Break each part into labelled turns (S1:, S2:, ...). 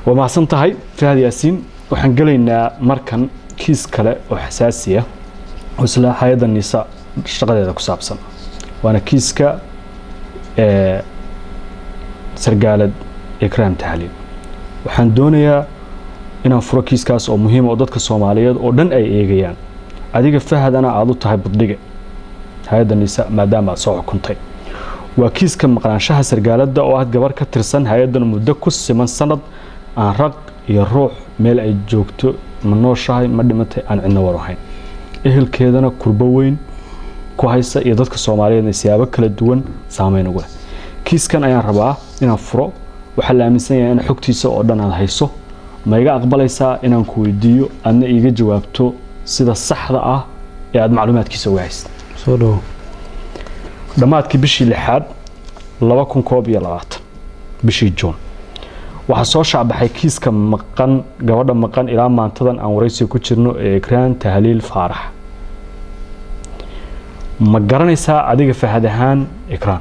S1: ومحسن تهي في هذه ياسين وحنقلنا مركن كيس كلا وحساسية وسلا حياة النساء اشتغل هذا كسابسا وأنا كيس كا سرقالة إكرام تحليل وحن دونيا إن فرو كيس كاس أو مهمة وضدك الصوماليات أو دن أي إيجيان أديك فهد أنا عضو تهي بالضجة هذا النساء ما دام صوع كنتي وكيس كم مقران شهر سرقالة ده واحد جبر كترسن هيدا المدكوس من سند عن رق يروح ميل أي جوكتو من نور شهر مدمته عن عنا وروحين إهل كيدنا كربوين كويسة يضدك الصوماليات نسيابك للدون سامين وقول كيس كان أيان ربعة إن فرو وحلا من سنة أنا حكتي سو أردنا على هيسو ما يجا أقبل يسا إن كويديو أن يجي جوابته سيدا الصحراء يعد معلومات كيسو وعيس
S2: صدو
S1: دمات كبشي لحد لواكم كوبيا لغات بشي جون وحصو شعب حيكيس كم مقان جواد مقان إلى ما انتظن أن ورئيسي كتشرنو إكران تهليل فارح مقرن يسا عديق فهدهان إكران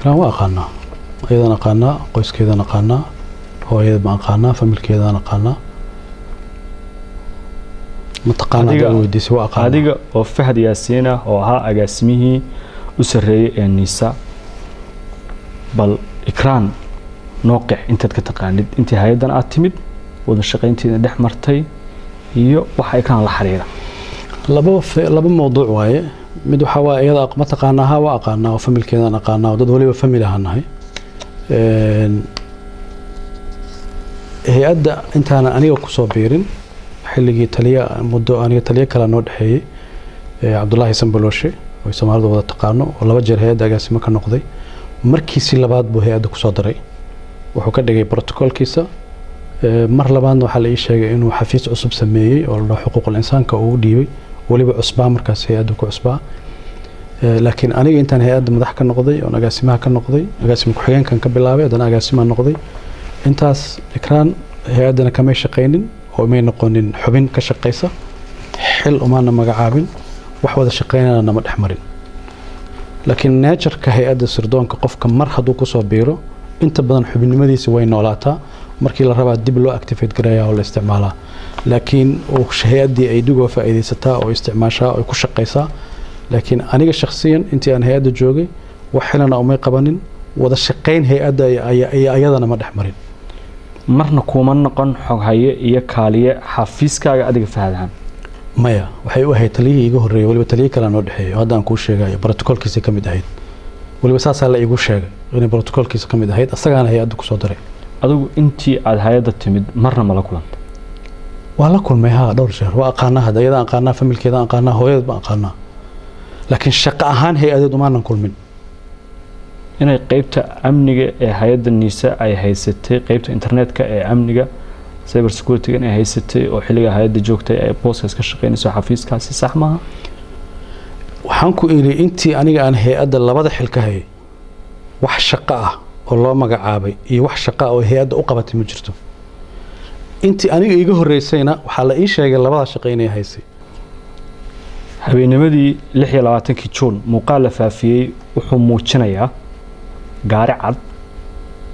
S2: وأقانا أيضا أقانا قوس كذا نقانا هو أيضا أقانا فمل كذا نقانا متقانا داودي سواء أقانا
S1: هذه وفهد ياسينة وها أجاسمه أسرية النساء بل إكران نوقع أنت تتقاند أنت هيدا أتمد والشقين أنت ده مرتي يو وحا إكران الحريرة
S2: لبا موضوع واي مدو حوا أيضا متقاناها وأقانا وفمل كذا نقانا ودد ولي وفملها نهي هي أدى أنت أنا كصوبيرين حلقي تليا مدة أنا تليا كلا نود حي عبد الله سنبلوشي ويسمى هذا التقانو ولا وجه هي دجاج ما كان نقضي مركزي لبعض به هذا كصادري وحكى دقي بروتوكول كيسة مر لبعض وحلا شيء إنه حفيز عصب سميه ولا حقوق الإنسان كأودي ولي بعصبة مركز هي هذا كعصبة لكن أنا أنت هي هذا مضحك النقضي وأنا جاسمها كان نقضي جاسم كحيان كان كبلابة أنا جاسمها النقضي أنتاس إكران هي هذا كمان شقينين وما نقولين حبين كشقيسة حل أمانة مجعابين وحوذ شقينا أنا مدحمرين لكن ناجر كهيئة السردون كقف كم مرحضو كسو بيرو أنت بدن حبين مديس وين نولاتا مركي الربع دب له أكتيفيت قرايا ولا استعمالها لكن وشهيئة دي أيدوغو فائدة ستا أو استعماشها أو كشقيسة لكن أنا شخصيا أنت أنا هيئة جوجي وحلنا أو ما يقبلين وذا الشقين هيئة أيضا أنا مدحمرين
S1: marna kuma noqon xog haye iyo kaaliye xafiiskaaga adiga fahadaan
S2: maya waxay u ahayd taliyay igu horeeyay waliba taliye kala noo dhaxeeyo hadaan ku sheegayo protocolkiisa kamid ahayd waliba saasa la igu sheegay in protocolkiisa kamid ahayd asagana hay'addu ku soo daray
S1: adigu intii aad hay'adda timid marna ma la kulantay
S2: waa la kulmay dhowr jeer waa aqaana hadayada aqaana familkeeda aqaana hooyada ba aqaana laakiin shaqo ahaan hay'addu ma kulmin inay qaybta amniga ee hay'adda nisa ay haysatay qaybta internetka ee amniga cyber security ay haysatay oo xilliga hay'adda joogtay ay process ka shaqeynayso xafiiskaasi sax ma waxaan ku iri intii aniga aan hay'adda labada xil ka hayay wax shaqo ah oo loo magacaabay iyo wax shaqo oo hay'adda u qabatay ma jirto intii aniga iga horeysayna waxa la ii sheegay labada shaqo inay haysay habeennimadii 26 Juun muuqaal la faafiyay wuxuu muujinayaa gaari cad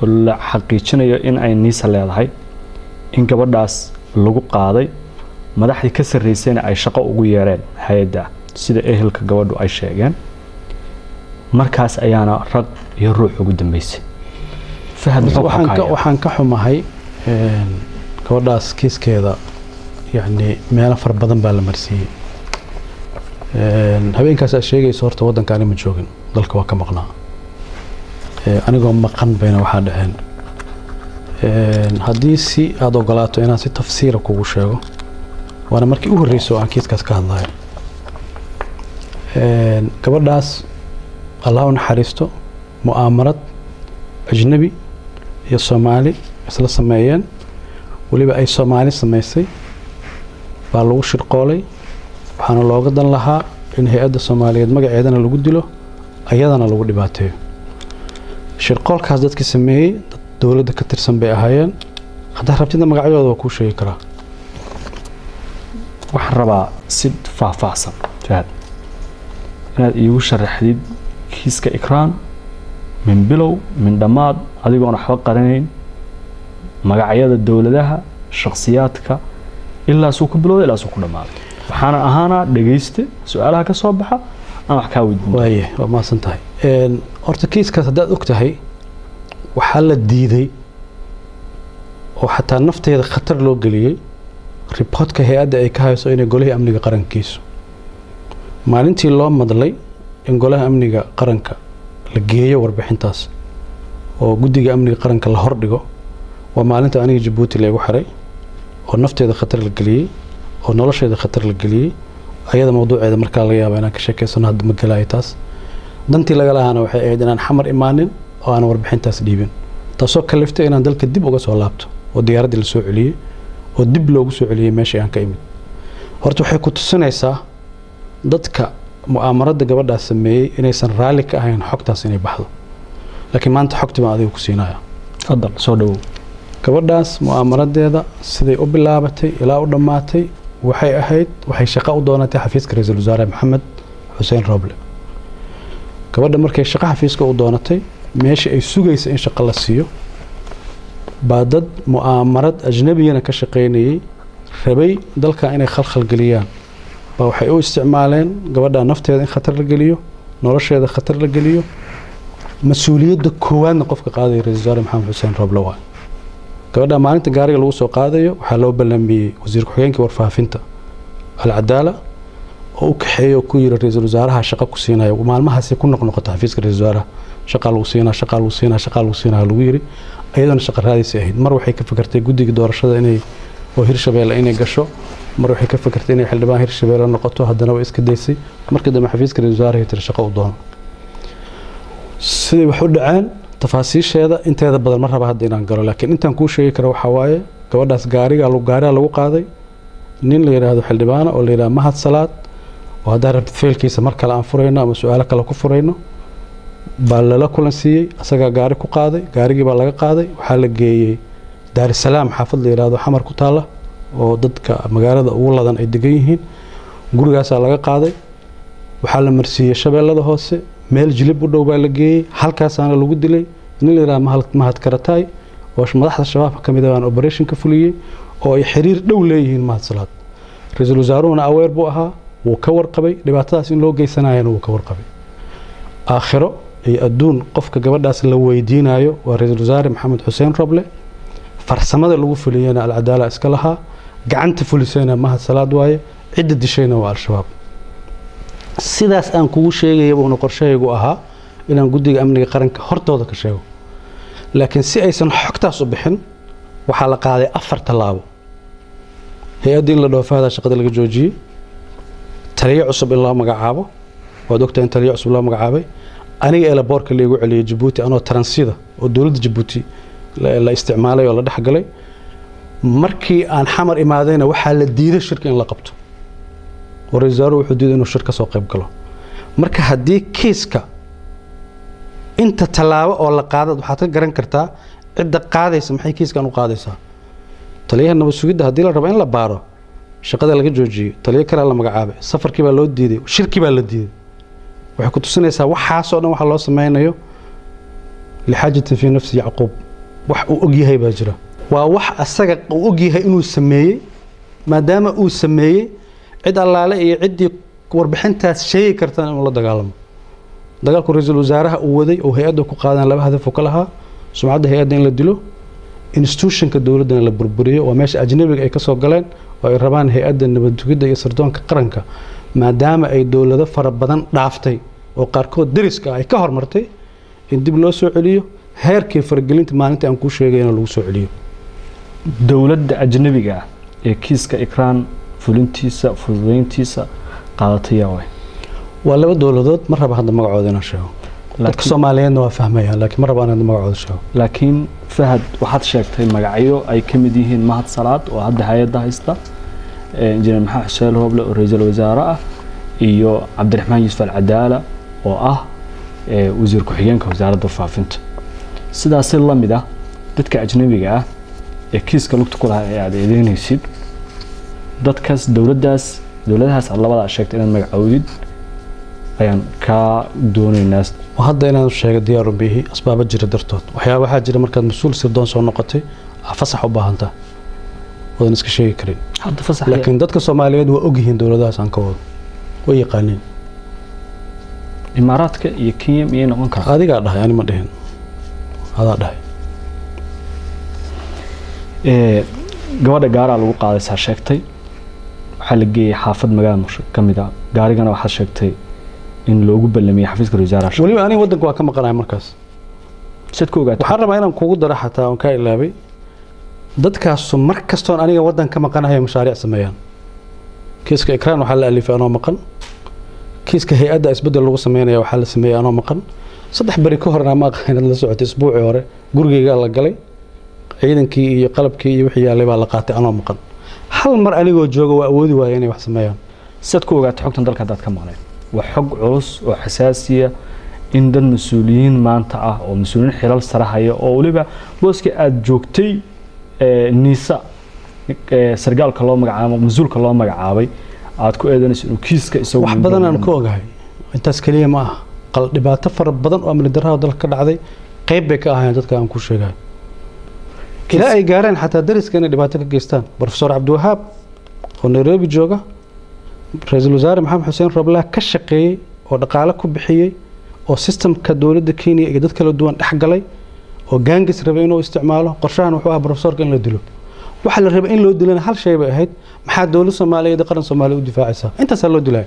S2: oo la xaqiijinayo in ay niisa leedahay in gabadhaas lagu qaaday madaxdii ka sareysayna ay shaqo ugu yeereen hay'adda sida ehelka gabadhu ay sheegeen markaas ayaana rag iyo ruux ugu dambeysay fahad waxaan ka xumahay gabadhaas kiiskeeda yani meelo far badan baa la marsiiyay habeenkaas ay sheegayso horta wadankaani ma joogin dalka waa ka maqnaa anigoo maqan bayna waxa dhaceen haddii si aad ogolaato inaan si tafsiir kugu sheego waana markii ugu horeysay aan kiiskaas ka hadlayo gabadhaas Allah u naxariisto mu'aamarad ajnabi iyo Soomaali isla sameeyeen waliba ay Soomaali sameysay baa lagu shirqoolay waxaana looga dan lahaa in hay'adda Soomaaliyeed magaceedana lagu dilo ayadana lagu dhibaateeyo shirqoolkaas dadkii sameeyay dawladda ka tirsan bay ahaayeen hadda rabtida magacayooda waa ku sheegi karaa waxaan rabaa si faahfaahsan fahad inaad iigu sharaxdid kiiska Ikraan min bilow min dhamaad adigoon waxba qaranayn
S1: magacyada dowladaha shakhsiyaadka ilaa suu ku bilowday ilaa suu ku dhamaaday waxaana ahaana dhageyste su'aalaha ka soo baxa aan wax ka weydiin
S2: waaye waa maasan tahay horta kiiskaas haddaad og tahay waxaa la diiday oo xataa nafteeda khatar loo geliyey riboodka hay-adda ay ka hayso inay golaha amniga qarankiisu maalintii loo madlay in golaha amniga qaranka la geeyo warbixintaas oo guddiga amniga qaranka la hordhigo waa maalinta aniga Jabuuti la igu xiray oo nafteeda khatar la geliyey oo nolosheeda khatar la geliyey ayada mawduuceeda markaa laga yaabo inaan ka sheekeysano hadda ma galaayo taas dantii laga lahaana waxay ahayd inaan xamar imaanin oo aan warbixintaas dhiibin taasoo kaliftay inaan dalka dib uga soo laabto oo diyaaraddii la soo celiyey oo dib loogu soo celiyey meeshii aan ka imid horta waxay ku tusinaysaa dadka mu'aamarada gabadhaas sameeyey inaysan raalli ka ahayn xogtaas inay baxdo laakiin maanta xogtii baan adiga ku siinaya
S1: fadal soo dhawow
S2: gabadhaas mu'aamaradeeda siday u bilaabatay ilaa u dhammaatay waxay shaqo u doonatay xafiiska ra'iisul wasaare maxamed xuseen roble gabadha markay shaqo xafiiska u doonatay meeshii ay sugaysa in shaqo la siiyo baa dad mu'aamarad ajnabiyana ka shaqaynayay rabay dalka inay khalkhal geliyaan baa waxay u isticmaaleen gabadha nafteeda in khatar la geliyo nolosheeda khatar la geliyo mas-uuliyadda koowaadna qofka qaadaya ra'iisul wasaare maxamed xuseen roble waa gabadha maalinta gaariga lagu soo qaadayo waxaa loo ballamiyey wasiir ku-xigeenka warfaafinta alcadaala oo u kaxeeyo ku yiri ra'iisul wasaaraha shaqo ku siinayo maalmahaasi ku noqnoqota xafiiska ra'iisul wasaaraha shaqo lagu siinaa lagu yiri ayadana shaqo raadis ahayd mar waxay ka fikirtay guddiga doorashada inay oo Hirshabeelle inay gasho mar waxay ka fikirtay inay xildhibaan Hirshabeelle noqoto haddana way iska daysay markii dambe xafiiska ra'iisul wasaaraha tir shaqo u doono sidii wax u dhacaan tafaasiisheeda inteeda badan ma raba hadda inaan galo laakiin intaan kuu sheegi karo waxa waaye gabadhaas gaariga lagu qaaday nin la yiraahdo xildhibaan oo la yiraahdo Mahad Salaad oo hadda rabta feelkiisa mar kale aan furayno ama su'aalo kale ku furayno baa la kulan siiyey asaga gaari ku qaaday gaarigii baa laga qaaday waxaa la geeyey Daar es Salaam xaafad la yiraahdo xamar ku taala oo dadka magaalada ugu ladan ay degan yihiin gurigaas laga qaaday waxaa la marsiiyey Shabeellada hoose meel jilib u dhow baa la geeyey halkaasaana lagu dilay nin la yiraahdo Mahad Karatay oo madaxda shabaabka kamid ah operation ka fuliyay oo ay xiriir dhow leeyihiin Mahad Salaad ra'iisul wasaaruhuna aweer buu ahaa wuu ka warqabay dhibaatadaas in loo geysanayana wuu ka warqabay aakhiro ay adduun qofka gabadhaas la weydiinayo waa ra'iisul wasaare maxamed xuseen roble farsamada lagu fuliyayna alcadaala iska lahaa gacanta fulisayna Mahad Salaad waaye cidda dishayna waa al-shabaab sidaas aan kugu sheegay buu qorshaygu ahaa inaan guddiga amniga qaranka hortooda ka sheego laakiin si aysan xogtaas u bixin waxaa la qaaday 4 talaabo hay-adda in la dhoofaada shaqada laga joojiyey taliye cusub in loo magacaabo waad ogtahay in taliye cusub loo magacaabay aniga ee boorka lagu celiyay Djibouti anoo transida oo dawladda Djibouti la isticmaalay oo la dhaxgalay markii aan xamar imaadayna waxaa la diiday shirka in la qabto waraysaaro wuxuu diiday inuu shirka soo qayb galo marka haddii kiiska inta talaabo oo la qaado waxaad ka garan kartaa cidda qaadaysa maxay kiiskan u qaadaysaa taliyaha nabad sugidda haddii la rabo in la baaro shaqada laga joojiyay taliye kale la magacaabay safarkii baa loo diiday shirki baa la diiday waxay ku tusinaysaa waxaas oo dhan waxa loo sameeynayo lixaajati fi nafsi Yacquub wax uu og yahay baa jira waa wax asaga uu og yahay inuu sameeyay maadaama uu sameeyay cid allaale iyo cidii warbixintaas sheegi kartaan inuu la dagaalamo dagaalku ra'iisul wasaaraha uu waday oo hay'adda ku qaadan laba hadaf oo kala ahaa sumcadda hay'adda in la dilo institutionka dawladda la burburiyo oo meesha ajnabiga ay ka soo galeen oo ay rabaan hay'adda nabad sugidda iyo sirdoonka qaranka maadaama ay dawlado fara badan dhaaftay oo qaarkood dariska ay ka hormartay in dib loo soo celiyo heerkii faragelinta maalinta aan ku sheegayna lagu soo celiyo
S1: dawladda ajnabiga ee kiiska ikraan fulintiisa fududeyntiisa qaadatay
S2: waa laba dawladood mar raba hadda magacooda inaan sheego dadka Soomaaliyeedna waa fahmayaan laakiin mar raba inaan magacooda sheego
S1: laakiin Fahad waxaad sheegtay magacyo ay ka mid yihiin Mahad Salaad oo hadda hay'adda haysta injineer Maxamed Xuseen Roble oo ra'iisul wasaare ah iyo Cabdiraxmaan Yuusuf Al-Cadaala oo ah wasiir ku-xigeenka wasaaradda faafinta sidaas la mid ah dadka ajnabiga ah ee kiiska lugta ku lahaa ee aad eedeynaysid dadkaas dawladahaas labada sheegtay inaad magacoodid ayaan ka doonaynaa
S2: hadda inaan sheego diyaar u bihi asbaab jira dartood waxaa jira markaad mas'uul sirdoon soo noqotay fasax u baahanta wadan iska sheegi karin
S1: hadda fasax
S2: laakiin dadka Soomaaliyeed waa og yihiin dawladahaas aan ka wado way yaqaaniin
S1: imaaraadka iyo Kenya iyo noqon kara
S2: adiga dhahay ani ma dhihin hada dhahay
S1: gabadha gaara lagu qaaday saa sheegtay waxa la geeyay xaafad magaalada Muqdisho kamida gaarigana waxa sheegtay in loogu ballamiyay xafiiska wasaarada
S2: waliba ani wadanka waa ka maqanaay markaas
S1: sidku ogaatay
S2: waxaan rabaa inaan kugu daro xataa aan ka ilaabay dadkaas mar kastoon aniga wadan ka maqanahay mashaariic sameeyaan kiiska ikraan waxa la alifay anoo maqan kiiska hay'adda isbedel lagu sameeyo waxa la sameeyay anoo maqan saddex bari ka horna ma aqaan la socotay isbuuci hore gurigeyga la galay ciidankii iyo qalabkii iyo wixii yaalay baa la qaatay anoo maqan hal mar anigoo jooga waa awoodi waayay inay wax sameeyaan
S1: sidku ogaatay xogtan dalka dad ka maqnay waa xog culus oo xasaasiya in dad mas'uuliyiin maanta ah oo mas'uuliyiin xilal sare haya oo waliba booska aad joogtay niisa sargaalka loo magacaabo mas'uulka loo magacaabay aad ku eedanayso inuu kiiska isagu
S2: wax badan aan ka ogahay intaas kaliya ma aha qal dhibaato far badan oo amni darrada dalka ka dhacday qayb bay ka ahaayeen dadka aan ku sheegay kila ay gaareen xataa dariska inay dhibaato ka geystaan professor Abdiwahaab oo Nairobi jooga ra'iisul wasaare Maxamed Xuseen Roble ka shaqeeyay oo dhaqaale ku bixiyay oo systemka dawladda Kenya iyo dad kala duwan dhex galay oo gaangis rabay inuu isticmaalo qorshahan wuxuu ahaa professorka in la dilo waxa la rabay in loo dilana hal shay bay ahayd maxaa dawladda Soomaaliyeed qaran Soomaaliya u difaacaysa intaas loo dilay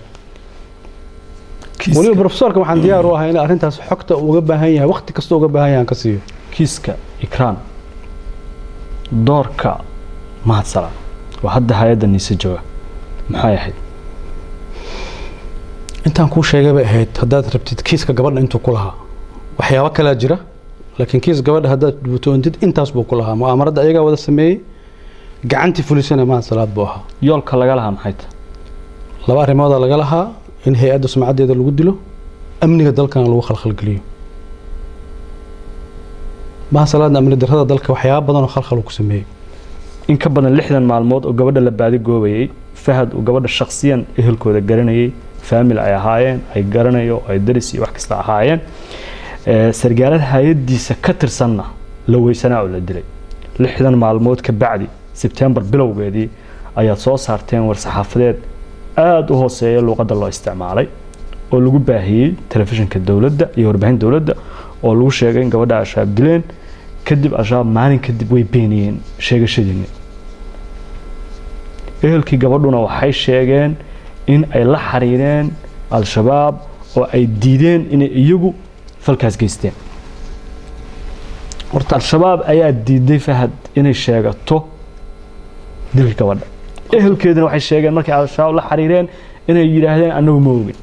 S2: waliba professorka waxaan diyaar u ahay in arrintaas xogta uga baahan yahay waqti kasta uga baahan yahay ka siiyo
S1: kiiska ikraan doorka mahadsala waa hadda hay'adda niisa jooga maxay ahayd
S2: intaan ku sheegay bay ahayd haddaad rabtid kiiska gabadha intuu ku lahaa waxyaabo kala jira laakiin kiis gabadha haddaad dubtoontid intaas buu ku lahaa mu'aamarada ayaga wada sameeyay gacantii fulisana mahadsalaad buu ahaa
S1: yoolka laga lahaa maxay tahay
S2: laba arrimood laga lahaa in hay'adda sumcadeeda lagu dilo amniga dalkana lagu khalkhalgeliyo mahadsalaadna amni darrada dalka waxyaabo badan oo khalkhal ku sameeyay
S1: in ka badan 60 maalmood oo gabadha la baadi goobayay fahad oo gabadha shakhsiyan ehelkooda garanayay family ay ahaayeen ay garanayo ay daris iyo wax kasta ahaayeen sargaalada hay'adiisa ka tirsanna la weysanaa oo la dilay 60 maalmood ka bacdi September bilowgeedii ayaa soo saarteen war saxaafadeed aad u hooseeya luqadda loo isticmaalay oo lagu baahiyay telefishinka dawladda iyo warbaahin dawladda oo lagu sheegay in gabadha ashaab dileen kadib ashaab maalin kadib way beeniyeen sheegashadiina ehelkii gabadhuna waxay sheegeen in ay la xariireen al-shabaab oo ay diideen inay iyagu falkaas geysteen horta al-shabaab ayaa diiday fahad inay sheegato dilka gabadha ehelkeeduna waxay sheegeen markay al-shabaab la xariireen inay yiraahdeen anagu ma ogin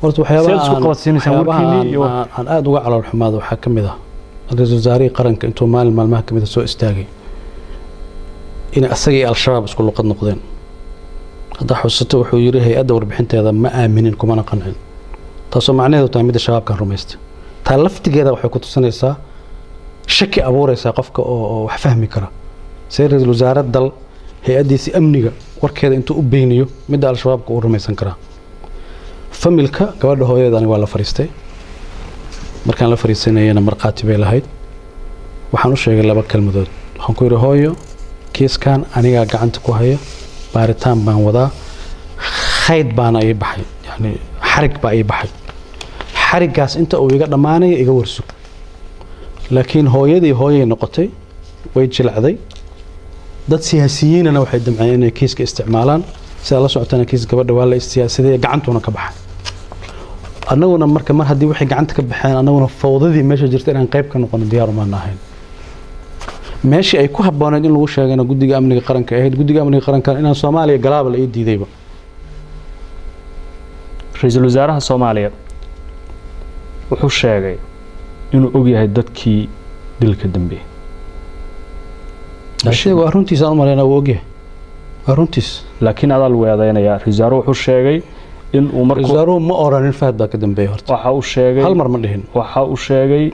S2: horta waxyaabaha aan aad uga calool xumaado waxaa ka mid ah ra'iisul wasaaraha qaranka intuu maalmaha ka mid soo istaagay in asagii al-shabaab isku luqad noqdeen hadda xusato wuxuu yiri hay'adda warbixinteeda ma aaminin kuma qancin taasoo macnaheedu tahay mid shabaabkan rumaystay taa laftigeeda waxay ku tusinaysaa shaki abuuraysa qofka oo wax fahmi kara ra'iisul wasaaraha dal hay'adiisa amniga warkeeda intuu u beyniyo mid al-shabaabka uu rumaysan kara familka gabadha hooyadeedani waa la fariistay markaan la fariisanayna marqaati bay lahayd waxaan u sheegay laba kalmadood waxaan ku yiri hooyo kiiskan aniga gacanta ku haya baaritaan baan wadaa khayd baan ay baxay yani xarig baa ay baxay xarigaas inta uu iga dhamaanay iga warsug laakiin hooyadii hooyay noqotay way jilacday dad siyaasiyiinna waxay damceen inay kiiska isticmaalaan sida la socotana kiis gabadha waa la istiyaasaday gacantuna ka baxay annaguna marka mar hadii wixii gacanta ka baxeen annaguna fawdadii meesha jirtay inaan qayb ka noqono diyaar uma ahayn meeshii ay ku habboonayd in lagu sheegana guddiga amniga qaranka ahayd guddiga amniga qaranka inaan Soomaaliya galaabal ay diidayba
S1: ra'iisul wasaaraha Soomaaliya wuxuu sheegay inuu og yahay dadkii dilka dambe
S2: ashaygu aruntiisa aan maleena uu og yahay aruntiis
S1: laakiin adaa lagu eedeynaya ra'iisul wasaaruhu wuxuu sheegay in uu markuu
S2: ra'iisul wasaaruhu ma oranin fahad baa ka dambeeyay horta
S1: waxa uu sheegay
S2: hal mar ma dhihin
S1: waxa uu sheegay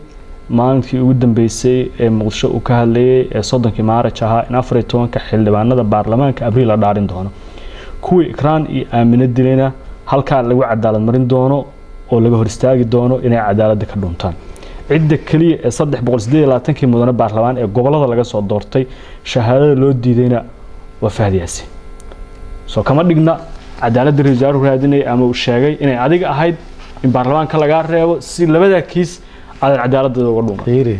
S1: maalintii ugu dambeysay ee Muqdisho uu ka hadlayay ee 30 Maarch ahaa in 14 xildhibaanada baarlamaanka Abriil la dhaarin doono kuwii ikraan iyo aamina dilayna halka lagu cadaalad marin doono oo laga hor istaagi doono inay cadaalad ka dhuntaan cidda kaliya ee 328 mudane baarlamaan ee gobolada laga soo doortay shahaadada loo diidayna waa Fahad Yaasiin soo kama dhigna cadaaladda rajaar raadinay ama uu sheegay inay adiga ahayd in baarlamaanka laga reebo si labada kiis aan cadaaladda uga dhumo
S2: fiiri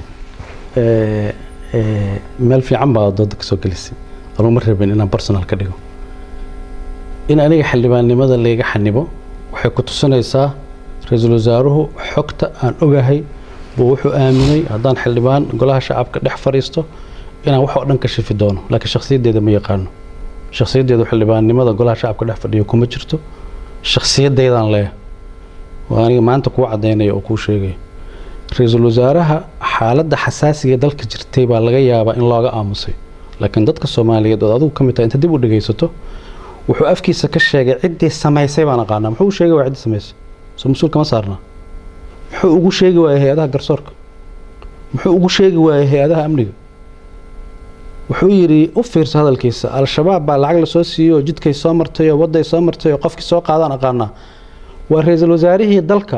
S2: meel fiican baa dadka soo galisay anuu ma rabin inaan personal ka dhigo in aniga xildhibaannimada laga xanibo waxay ku tusinaysaa ra'iisul wasaaruhu xogta aan ogahay buu wuxuu aaminay haddaan xildhibaan golaha shacabka dhex fariisto inaan wax oo dhan ka shifi doono laakiin shakhsiyadeeda ma yaqaano shakhsiyadeedu xildhibaannimada golaha shacabka dhex fadhiyo kuma jirto shakhsiyadeedaan leeyahay waa aniga maanta kuu caddaynaya oo kuu sheegaya ra'iisul wasaaraha xaaladda xasaasiga dalka jirtay baa laga yaabaa in looga aamusay laakiin dadka Soomaaliyeed oo adigu kamid tahay inta dib u dhageysato wuxuu afkiisa ka sheegay ciddii samaysay baan aqaanaa muxuu sheegay waa ciddii samaysay soo mas'uul kama saarna muxuu ugu sheegi waayay hay'adaha garsoorka muxuu ugu sheegi waayay hay'adaha amniga wuxuu yiri u fiirso hadalkiisa al-shabaab baa lacag la soo siiyay jidkay soo martay oo waday soo martay oo qofkii soo qaadaan aqaanaa waa ra'iisul wasaarihii dalka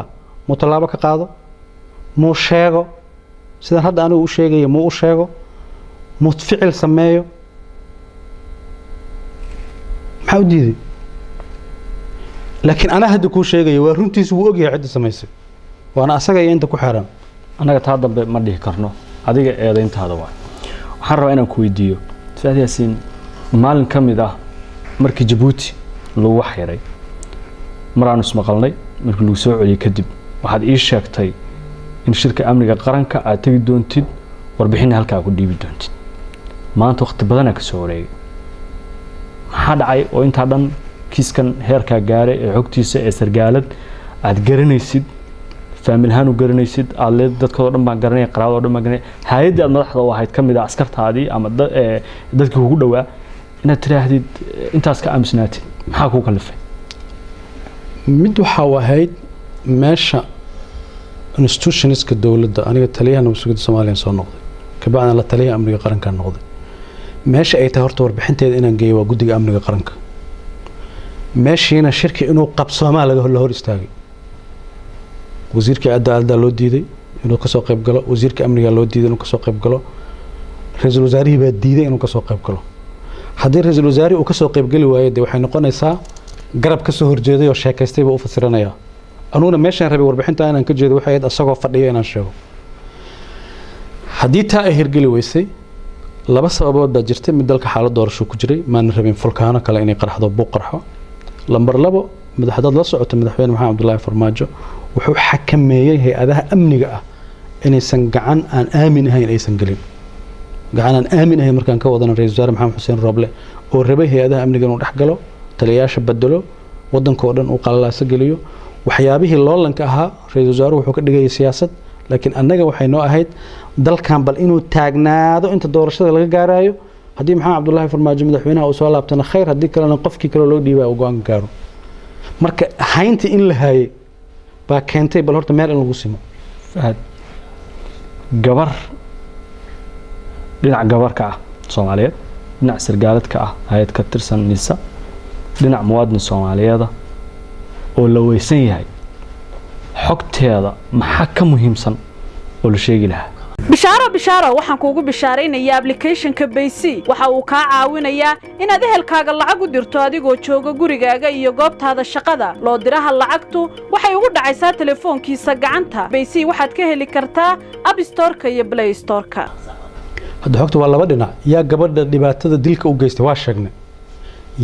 S2: mutalaabo ka qaado muu sheego sidaan hadda anigu u sheegayo muu u sheego muu ficil sameeyo maxaa u diiday laakiin ana hadda kuu sheegayo waa runtiisu wuu ogyahay cidda samaysay waana asaga iyo inta ku xeeran
S1: anaga taa dambe ma dhihi karno adiga eedayntaada waa waxaan rabaa inaan ku weydiiyo Fahad Yaasiin maalin ka mid ah markii Djibouti lagu xiray maraan ismaqalnay markii lagu soo celiyay kadib waxaad ii sheegtay in shirka amniga qaranka aad tagi doontid warbixin halka ku dhiibi doontid maanta waqti badan ka soo wareegay maxaa dhacay oo inta dhan kiiskan heerka gaaray ee xogtiisa ee sargaalad aad garanaysid faamilhaan u garanaysid aad dadkooda dhan baan garanay qaraabada dhan baan garanay hay'adda aad madaxda u ahayd kamid ah askartaadii ama dadkii ugu dhawaa inaad tiraahdid intaas ka aamusnaatid maxaa ku kalifay
S2: mid waxa wahayd meesha institutionska dawladda aniga taliyaha nabadgelyada Soomaaliya soo noqday ka bacdina la taliyaha amniga qaranka noqday meesha ay tahay horta warbixinteeda inaan geeyo waa guddiga amniga qaranka meeshiina shirki inuu qabsoomaa laga hor istaagay wasiirka cadaaladda loo diiday inuu ka soo qayb galo wasiirka amniga loo diiday inuu ka soo qayb galo ra'iisul wasaarihi baa diiday inuu ka soo qayb galo haddii ra'iisul wasaarihi uu ka soo qayb gali waayo de waxay noqonaysaa garab ka soo horjeeday oo sheekaystay buu u fasiranaya anuna meeshaan rabay warbixinta inaan ka jeedo waxay asagoo fadhiyo inaan sheego haddii taa ay hirgeli weysay laba sababood baa jirtay mid dalka xaalad doorasho ku jiray maan rabin fulkaano kale inay qarxdo buu qarxo lambar 2 madaxda la socota madaxweyne Maxamed Abdullaahi Farmaajo wuxuu xakameeyay hay'adaha amniga ah inaysan gacan aan aamin ahayn aysan galin gacan aan aamin ahayn markaan ka wadana ra'iisul wasaare Maxamed Xuseen Roble oo rabay hay'adaha amniga inuu dhex galo taliyaasha bedelo wadanka oo dhan uu qalalaasa geliyo waxyaabihii loolanka ahaa ra'iisul wasaaruhu wuxuu ka dhigay siyaasad laakiin annaga waxay noo ahayd dalkan bal inuu taagnaado inta doorashada laga gaarayo haddii Maxamed Abdullaahi Farmaajo madaxweynaha uu soo laabtana khayr haddii kalena qofkii kale loo dhiibay uu go'aan gaaro marka haynta in la haayay baa keentay bal horta meel in lagu simo
S1: Fahad gabar dhinac gabarka ah Soomaaliyeed dhinac sargaaladka ah hay'ad ka tirsan nisa dhinac muwaadin Soomaaliyeed oo la weysan yahay xogteeda maxaa ka muhiimsan oo la sheegi lahaa
S3: bishaaro waxaan kuugu bishaaraynayaa application-ka Baysi waxa uu ka caawinayaa inaad ehelkaaga lacag u dirto adigoo jooga gurigaaga iyo goobtaada shaqada loo diraha lacagtu waxay ugu dhacaysaa telefoonkiisa gacanta Baysi waxaad ka heli kartaa App Store-ka iyo Play Store-ka
S2: hadda xogtu waa laba dhinac yaa gabadha dhibaatada dilka u geystay waa sheegnay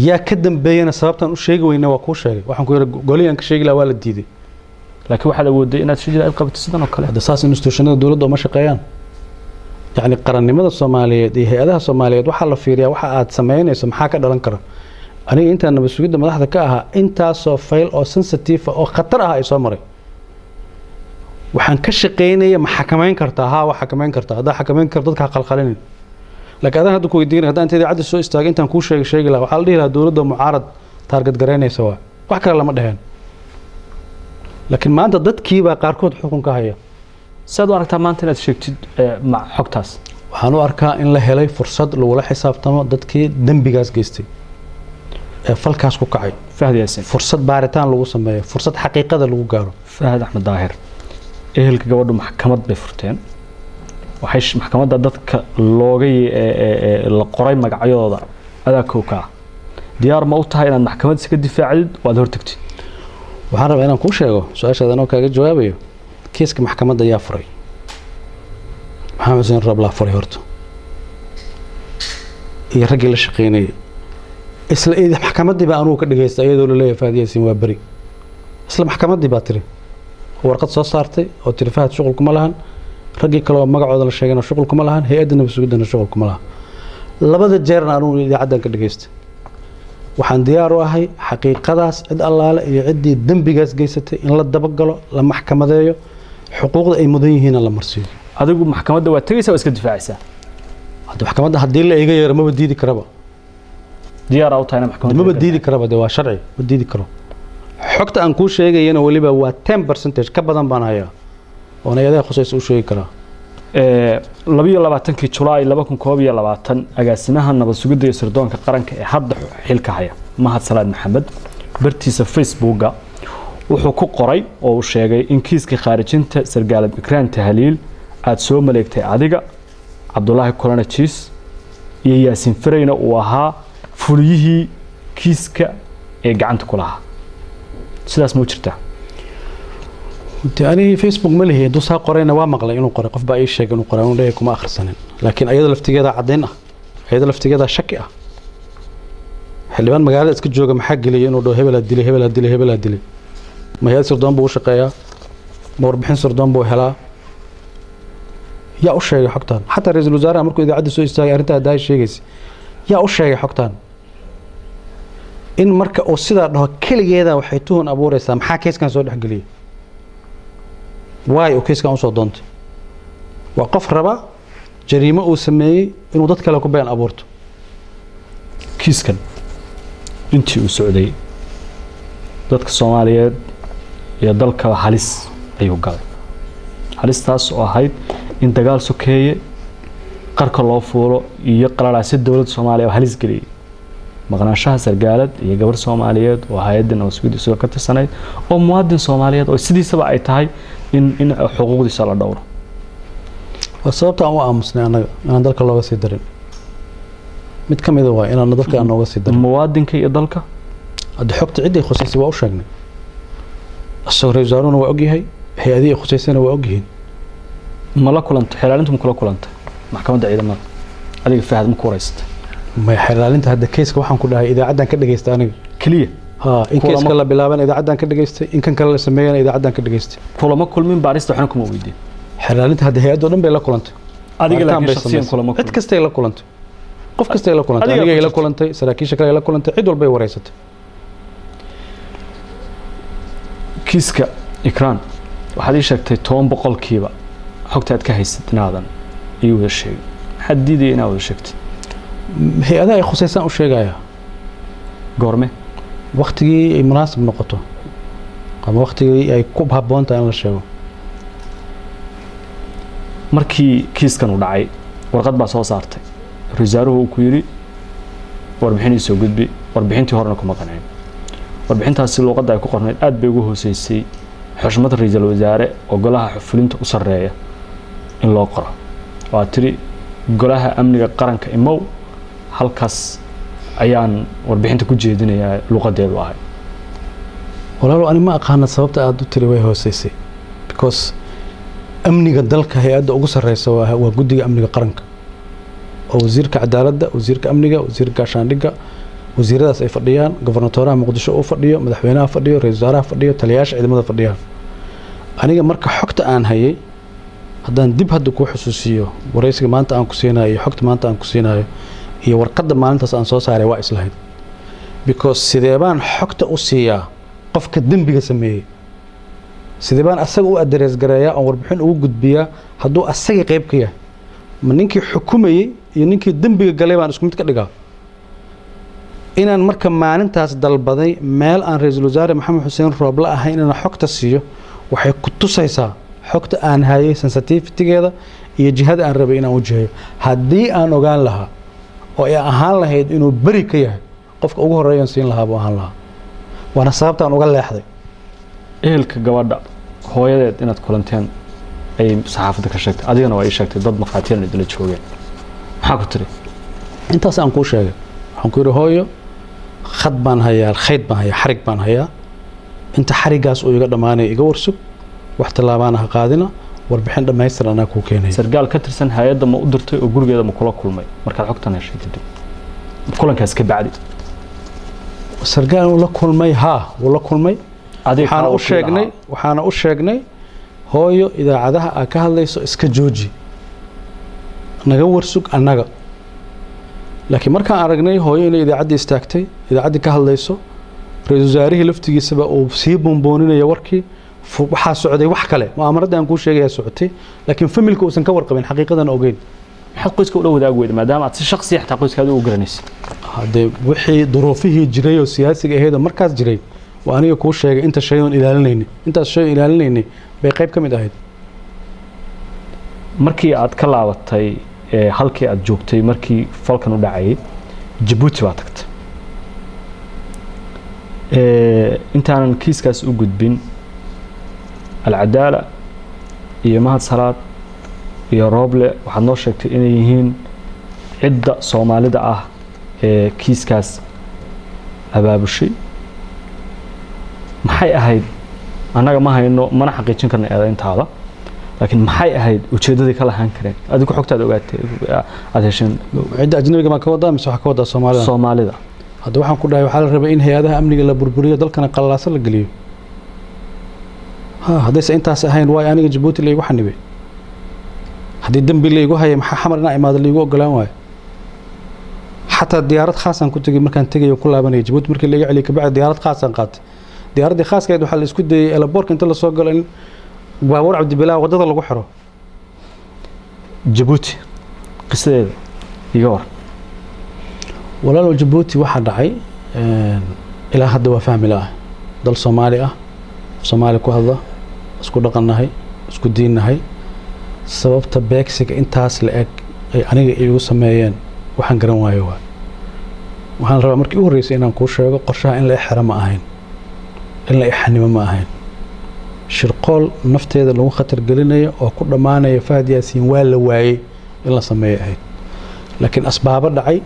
S2: yaa ka dambeeyana sababtan u sheegi weynaa waa ku sheegay waxaan ku yiri goliyaan ka sheegi la waa la diiday
S1: laakiin waxaad awooday inaad shijir ay qabato sidan oo kale
S2: hadda saas institutionada dawladda ma shaqeeyaan يعني قرنimada Soomaaliyeed iyo hay'adaha Soomaaliyeed waxa la fiiriyaa waxa aad sameynayso maxaa ka dhalan kara aniga inta nabad sugidda madaxda ka ahaa intaas oo file oo sensitive oo khatar ah ay soo maray waxaan ka shaqeynaya ma xakameyn kartaa waxa xakameyn kartaa hada xakameyn kartaa dadka qalqalinin laakiin hadda ku weydiin hadaan inteeda cad soo istaag intaan ku sheegi la waxa la dhihi lahaa dawladda mucaarad target gareynaysa wax kale lama dhahan laakiin maanta dadkii baa qaarkood xukun ka haya
S1: saad u aragtaa maanta inaad sheegtid ma xogtaas
S2: waxaan u arkaa in la helay fursad lagu la xisaabtamo dadkii dambigaas geystay ee falkaas ku kacay
S1: Fahad Yaasiin
S2: fursad baaritaan lagu sameeyo fursad xaqiiqada lagu gaaro
S1: Fahad Axmed Daahir ehelka gabadhu maxkamad bay furteen waxay maxkamadda dadka looga la qoray magacyadooda adaa kowka diyaar ma u tahay inaad maxkamad iska difaacdid waad hortagtid
S2: waxaan rabaa inaan kuu sheego su-aashaada anoo kaaga jawaabayo kiiska maxkamadda ayaa furay maxamed xuseen rooble furay horta iyo raggii la shaqeynayay isla maxkamaddii baa anugu ka dhageystay iyadoo la leeyahay Fahad Yaasiin waa bari isla maxkamaddii baa tiri warqad soo saartay oo tiri Fahad shuqul kuma lahan raggii kale oo magacooda la sheegay shuqul kuma lahan hay'adda nabad sugidana shuqul kuma lahan labada jeerna anugu idaacaddan ka dhageystay waxaan diyaar u ahay xaqiiqadaas cid allaale iyo ciddii dembigaas geysatay in la dabagalo la maxkamadeeyo xuquuqda ay mudan yihiin la marsiiyo
S1: adigu maxkamadda waa tagaysaa waa iska difaacaysaa
S2: hadda maxkamadda haddii la iga yeero maba diidi karaba
S1: diyaar u tahay maxkamadda
S2: maba diidi karaba de waa sharci ma diidi karo xogta aan kuu sheegayana waliba waa 10% ka badan baan hayaa oo ayada khusayso u sheegi karaa
S1: 22 Julaay 2021 agaasimaha nabad sugidda iyo sirdoonka qaranka ee hadda xilka haya Mahad Salaad Maxamed bartiisa Facebooka wuxuu ku qoray oo uu sheegay in kiiska khaarijinta sargaalad Ikraan Tahliil aad soo maleegtay adiga Cabdullaahi Kulanajiis iyo Yaasiin Fareyna uu ahaa fuliyihii kiiska ee gacanta ku lahaa sidaas ma jirtaa
S2: تاني فيسبوك ملهي دوسها قرينا وامقلي إنه قري قف بأي شيء إنه قري إنه يكون آخر سنين لكن أيضا الافتقاد عدينا أيضا الافتقاد شكئة حلبان مقالة اسكت جوجا محق لي إنه ده هبل الدلي هبل الدلي هبل الدلي ما هي سردان بو شقيا مربحين سردان بو هلا يا أشياء حقتان حتى رئيس الوزراء أمركم إذا عدى سوء استاجر أنت هداي شيء يا أشياء حقتان إن مركا أو سيدا ده كل جيدا وحيتون أبو رسام حاكيس كان سود حق لي واي وكيس كان وصل دونت وقف ربا جريمة وسمي إنه ضد كلا كوبين أبورته
S1: كيس كان أنتي وسعودي ضد الصومالية يضلك حليس أيوة قال حليس تاس وهاي إن تقال سكية قرق الله فورو يقرأ على سد دولة الصومالية وحليس قلي مغناشها سرقالد يقبر صوماليات وهايدنا وسويد سوكة السنة وموادن صوماليات وسدي سبع أيتهاي إن حقوق دي سالة دورة
S2: وصابت أمو أمسني أنا دلك الله وسيدرين متكم إذا واي أنا دلك أنا وسيدرين
S1: موادن كي دلك
S2: أدي حقت عدي خصيصي وأوشاقني الصغر يزارون وأوجيهي هي هذه خصيصين وأوجيهين
S1: ما كلنت حلالنتم كلا كلنت محكمة عيدة ما هذه فهد مكوريست
S2: ما حلالنت هذا كيس وحن كلها إذا عدنا كده جيست أنا
S1: كليه
S2: ها إن كيس كلا بلابن إذا عدنا كده جيست إن كان كلا سمينا إذا عدنا كده جيست
S1: كل ما كل من باريس تحنكم موجودين
S2: حلالنت هذا هي أدونن بيلا كلنت
S1: أديك لكن شخصيا كل ما
S2: عد كستي لا كلنت قف كستي لا كلنت أديك لا كلنت سراكي شكل لا كلنت عد والبي وريست
S1: كيسك إكران وحدي شكتي توم بقول كيبا حكتها كهيست نادن أيوه الشيء حديدي أنا ولا شكت
S2: هي هذا خصيصا وش جاية
S1: قرمة
S2: وقتي مناسب نقطة أما وقتي أي كوب هبون تاني الشيء
S1: markii kiiskan uu dhacay warqad baa soo saartay risaaruhu uu ku yiri warbixin soo gudbi warbixintii horena kuma qancin warbixintaasi luqadda ay ku qornayd aad bay ugu hooseysay xushmad ra'iisul wasaare oo golaha fulinta u sareeya in loo qoro waa tiri golaha amniga qaranka imow halkaas ayaan warbixinta ku jeedinayaa luqadeedu ahay
S2: walaalo ani ma aqaan sababta aad u tiri way hooseysay because amniga dalka hay'adda ugu sareysa waa guddiga amniga qaranka oo wasiirka cadaaladda wasiirka amniga wasiirka gaashaandhigga wasiiradaas ay fadhiyaan gobernatooraha muqdisho uu fadhiyo madaxweynaha fadhiyo ra'iisul wasaaraha fadhiyo taliyayaasha ciidamada fadhiyaan aniga marka xogta aan hayay haddaan dib hadda ku xusuusiyo waraysiga maanta aan ku siinayo iyo xogta maanta aan ku siinayo iyo warqadda maalintaas aan soo saaray waa islahayd because sidee baan xogta u siiyaa qofka dembiga sameeyey sidee baan asaga u address gareeyaa oo warbixin ugu gudbiyaa hadduu asaga qayb ka yahay ma ninkii xukumayay iyo ninkii dembiga galay baan isku mid ka dhigaa inaan marka maalintaas dalbaday meel aan ra'iisul wasaare maxamed xuseen rooble ahayn inaan xogta siiyo waxay ku tusaysaa xogta aan hayay sensitivity-geeda iyo jihada aan rabay inaan wajahayo haddii aan ogaan lahaa oo ay ahaan lahayd inuu beri ka yahay qofka ugu horeeyaan siin lahaa buu ahaan lahaa waana sababtaan uga leexday
S1: ehelka gabadha hooyadeed inaad kulanteen ay saxaafadda ka sheegtay adigana waa ii sheegtay dad markhaatiyana idila joogeen maxaa ku tiri
S2: intaas aan kuu sheegay waxaan ku yidhi hooyo khad baan hayaa khayd baan hayaa xarig baan hayaa inta xarigaas uu iga dhammaanaya iga warsug wax tallaabaana ha qaadina warbixin dhammaystiran anaa kuu keenaya
S1: sargaal ka tirsan hay-adda ma u dirtay oo gurigeeda ma kula kulmay markaad xogtan heshay kadib kulankaas ka bacdi
S2: sargaal uu la kulmay wuu la kulmay waxaana u sheegnay hooyo idaacadaha aad ka hadlayso iska jooji naga warsug annaga laakiin markaan aragnay hooyo inay idaacaddii istaagtay idaacaddii ka hadlayso ra-iisul wasaarihii laftigiisaba uu sii boonbooninayo warkii waxaa socday wax kale mu'aamarada aan kuu sheegayaa socotay laakiin familka uusan ka warqabin xaqiiqadan ogeyn
S1: maxaad qoyska ula wadaagi weyda maadaama aad si shakhsi xataa qoyskaada u garanaysid
S2: haddee wixii duruufihii jiray oo siyaasiga ahayd oo markaas jiray waa aniga kuu sheegay intaas shay oon ilaalinaynay bay qayb ka mid ahayd
S1: markii aad ka laabatay halkii aad joogtay markii falkan u dhacayay Djibouti baa tagtay intaanan kiiskaas u gudbin alcadaala iyo mahad salaad iyo rooble waxaad noo sheegtay inay yihiin cidda soomaalida ah ee kiiskaas abaabushay maxay ahayd annaga ma hayno mana xaqiijin karna eedayntaada laakiin maxay ahayd ujeedadii ka lahaan kareen adigu xogtaada ogaatay aad hesheen
S2: cidda ajnabiga ma ka wadaa mise waxa ka wadaa
S1: soomaalida
S2: hadda waxaan ku dhahay waxaa la rabay in hay-adaha amniga la burburiyo dalkana qalalaasa la geliyo haddayse intaas ahayn waay aniga Djibouti la igu xanibay haddii dambi la igu hayay maxaa xamar inaa imaado la igu ogolaan waayo xataa diyaarad khaasaan ku tegay markaan tegayo ku laabanaya Djibouti markii la iga celiyay kabacdi diyaarad khaasaan qaatay diyaaraddii khaaskayd waxaa la isku dayay elaboorka inta la soo galo in baabuur cabdibilaa waddada lagu xiro
S1: Djibouti qisadeeda iga war
S2: walaalow Djibouti waxaa dhacay ilaa hadda waa fahmi la'ah dal Soomaali ah Soomaali ku hadla isku dhaqannahay isku diinnahay sababta beegsiga intaas la eg ay aniga igu sameeyeen waxaan garan waayo waxaan rabaa markii u horreysay inaan kuu sheego qorshaha in la xiro ma ahayn in la xanimo ma ahayn shirqool nafteeda lagu khatar gelinayo oo ku dhammaanaya Fahad Yaasiin waa la waayay in la sameeyo ahayd laakiin asbaabo dhacay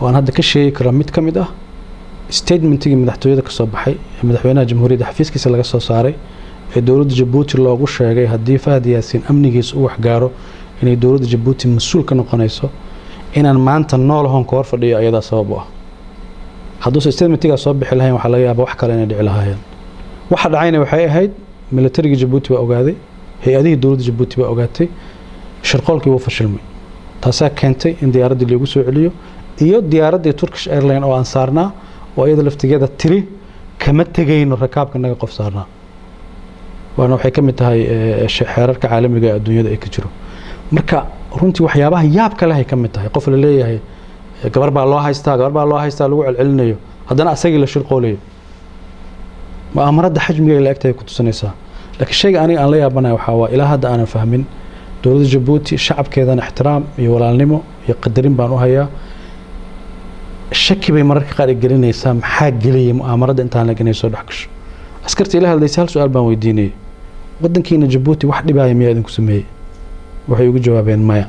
S2: waan hadda ka sheegi karaa mid ka mid ah statementigii madaxtooyada ka soo baxay ee madaxweynaha jamhuuriyadda xafiiskiisa laga soo saaray ee dowladda Djibouti loogu sheegay haddii Fahad Yaasiin amnigiisa uu waxgaaro inay dowladda Djibouti mas'uul ka noqonayso inaan maanta nool hoon ka hor fadhiyo ayadaa sabab u ah hadduusan statementigaa soo bixi lahayn waxaa laga yaabaa wax kale inay dhici lahaayeen waxa dhacayna waxay ahayd militariga Djibouti waa ogaaday hay-adihii dowladda Djibouti waa ogaatay shirqoolkii wuu fashilmay taasaa keentay in diyaaraddii lagu soo celiyo iyo diyaaraddii Turkish Airlines oo aan saarnaa oo iyada laftigeeda tiri kama tegayno rakaabka naga qof saarnaa waana waxay ka mid tahay xeerarka caalamiga ee adduunyada ay ka jiro marka runtii waxyaabaha yaabka leh ay ka mid tahay qof la leeyahay gabar baa loo haystaa lagu celcelinayo haddana asagii la shirqoolayo mu'aamarada xajmiga ay la egtahay ku tusinaysaa laakiin shayga aniga aan la yaabanahay waxaa waa ilaa hadda aanan fahmin dowladda Djibouti shacabkeedana ixtiraam iyo walaalnimo iyo qadarin baan u hayaa shaki bay mararka qaar gelinaysaa maxaa geliyay mu'aamarada intaan la ganay soo dhaxgasho askarta ila hadlaysay hal su'aal baan weydiinay wadankiina Djibouti wax dhibaaya miyaa idinku sameeyay waxay ugu jawaabeen maya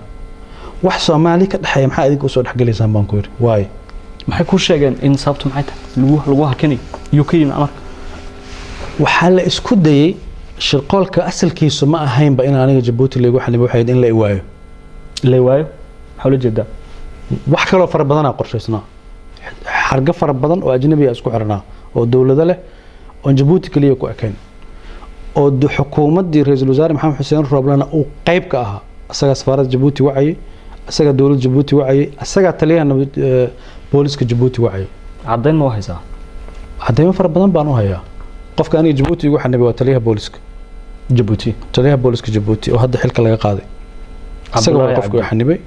S2: wax Soomaali ka dhaxay maxaa idinku soo dhaxgalaysaan baan ku yiri waay
S1: maxay ku sheegeen in sababtu maxay tahay lagu hakanay UK amarka
S2: waxaa la isku dayay shirqoolka asalkiisu ma ahaynba in aniga Djibouti lagu xanibay waxay in la iwaayo xawla jeeda wax kale oo fara badan aan qorshaysnaa xarga fara badan oo ajnabi ah isku xirnaa oo dawladda leh oo Djibouti kaliya ku ekayn oo xukuumaddii ra'iisul wasaare Maxamed Xuseen Rooblana uu qayb ka ahaa asaga safaaradda Djibouti wacay asaga dawladda Djibouti wacay asaga taliyaha booliska Djibouti wacay
S1: caddayn ma haysaa
S2: caddayn fara badan baan u hayaa qofka aniga Djibouti ugu xanibay waa taliyaha booliska Djibouti oo hadda xilka laga qaaday asaga waa qofka xanibay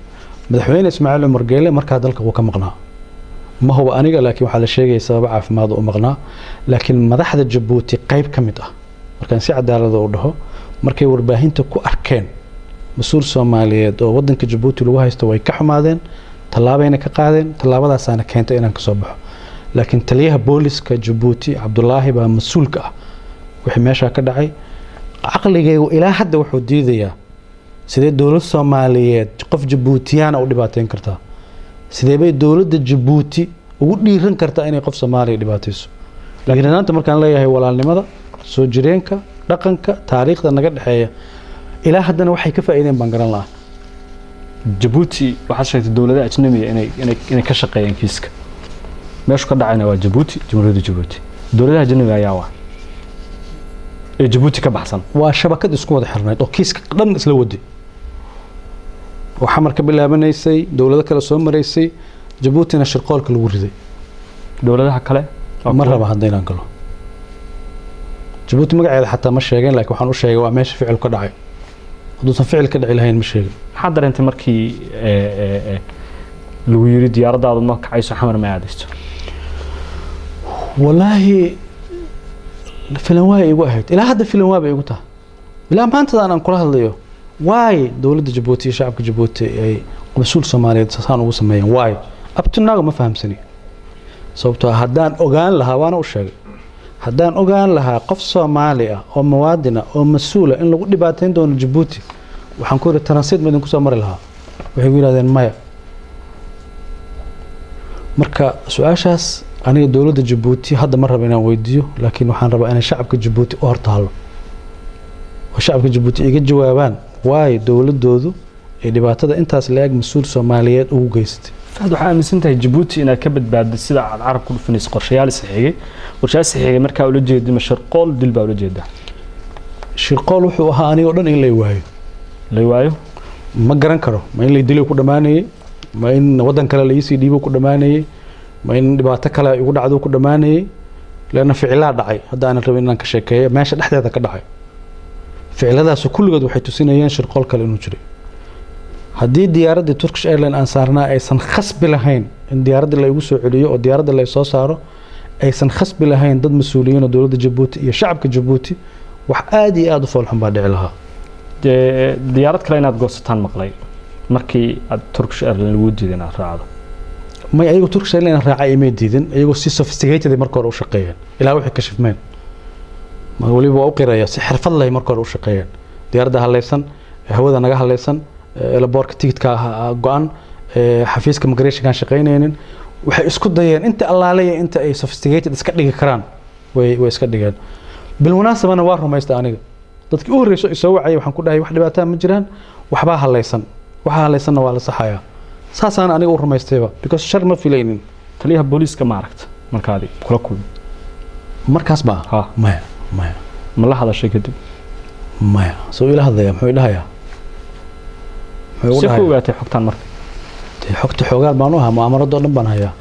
S2: madaxweyne Ismaaciil Umar Geele markaa dalka uu ka maqnaa ma huwa aniga laakiin waxa la sheegay sabab caafimaad u maqnaa laakiin madaxda Djibouti qayb ka mid ah markaan si cadaalad u dhaho markay warbaahinta ku arkeen mas'uul Soomaaliyeed oo wadanka Djibouti lagu haysto way ka xumaadeen talaabayna ka qaadeen talaabadaasana keentay inaan ka soo baxo laakiin taliyaha booliska Djibouti Cabdullaahi baa mas'uulka ah wixii meesha ka dhacay caqligaygu ilaa hadda wuxuu diidayaa sidee dowlad Soomaaliyeed qof Jabuutiyaan u dhibaateyn kartaa sidee bay dowladda Jabuuti ugu dhiiran kartaa inay qof Soomaaliya dhibaateyso laakiin maanta markaan leeyahay walaalnimada soo jireenka dhaqanka taariikhda naga dhaxeeya ilaa haddana waxay ka faa'iideen baan garan lahaa
S1: Jabuuti waxaa sheegtay dowladaha ajnabiga inay ka shaqeeyaan kiiska meesha ka dhacayna waa Jabuuti jamhuuriyadda Jabuuti dowladaha ajnabiga ayaa waa ee Jabuuti ka baxsan
S2: waa shabakad isku wada xirnayd oo kiiska dhan isla waday oo xamar ka bilaabanaysay dowlado kale soo maraysay Jabuutina shirqoolka lagu riday
S1: dowladaha kale
S2: ma raba haddaynan galo Jabuuti magaceeda xataa ma sheegeen laakiin waxaan u sheegay waa meesha ficil ka dhacay hadduusan ficil ka dhici lahayn ma sheegin
S1: maxaa dareentay markii lagu yiri diyaaradaadu ma kacayso xamar ma aadayso
S2: والله فيلم واي igu ahayd ilaa hadda filim waa bay igu tahay ilaa maanta aan kula hadlayo waay dawladda Djibouti shacabka Djibouti ay mas'uul Soomaaliyeed saan ugu sameeyeen waay abtunaaga ma fahamsani sababtoo haddaan ogaan lahaa waana u sheegay haddaan ogaan lahaa qof Soomaali ah oo muwaadin ah oo mas'uul ah in lagu dhibaateyn doono Djibouti waxaan ku yiri transit ma idin ku soo mari lahaa waxay yiraahdeen maya marka su'aashaas aniga dawladda Djibouti hadda ma rabo inaan weydiiyo laakiin waxaan rabaa inay shacabka Djibouti u hortaalo oo shacabka Djibouti iga jawaabaan waay dawladoodu ay dhibaatada intaas leeg mas'uul Soomaaliyeed ugu geysatay
S1: fahad waxa aaminsantahay Djibouti inay ka badbaado sida aad carabku dhufanayso qorshayaal saxiixay markaa ula jeedimo shirqool dil baa ula jeedaa
S2: shirqool wuxuu ahaa aniga dhan in la waayo ma garan karo ma in la dilo ku dhamaanayay ma in wadan kale la isii dhiibo ku dhamaanayay ma in dhibaato kale ugu dhacdo ku dhamaanayay leena ficilaa dhacay hadda aan rabin inaan ka sheekeeyo meesha dhexdeeda ka dhacay ficiladaas kulligood waxay tusinayeen shirqool kale inuu jiray haddii diyaaradda Turkish Airlines aan saarnaa aysan khasbi lahayn in diyaaradda la igu soo celiyo oo diyaaradda la soo saaro aysan khasbi lahayn dad mas'uuliyiin oo dawladda Djibouti iyo shacabka Djibouti wax aad iyo aad u fool xun baa dhici lahaa
S1: diyaarad kale inaad goosataan maqlay markii aad Turkish Airlines lagu diiday inaad raacdo
S2: ما أيقو تركش لين راعي إيميديدن أيقو سي sophisticated مركور وشقيان إلى واحد كشفمان ما هو اللي هو قراية سحر فضله مركور وشقيان ديار ده هالليسن هو ده نجاه هالليسن إلى بارك تيجت كجوان حفيز كمقريش كان شقيانين وحيسكت ضيان أنت الله علي أنت أي sophisticated إسكت كران وإسكت دقيقة بالمناسبة أنا وارهم ما يستعنيه ضدك أوري يسوي عي وحنقول هاي واحد باتها من جيران وحباها هالليسن وحها هالليسن ولا صحايا ساسان aniga u rumaystayba because shar ma filaynin
S1: taliyaha booliska ma aragta markaadi kula kulmi
S2: markaas ba maya
S1: ma la hadashay kadib
S2: maya soo ila hadlaya muxuu dhahayaa
S1: si ku ogaatay xogtan markay
S2: xogta xogaal baan u ahaa mu'aamarado dhan baan hayaa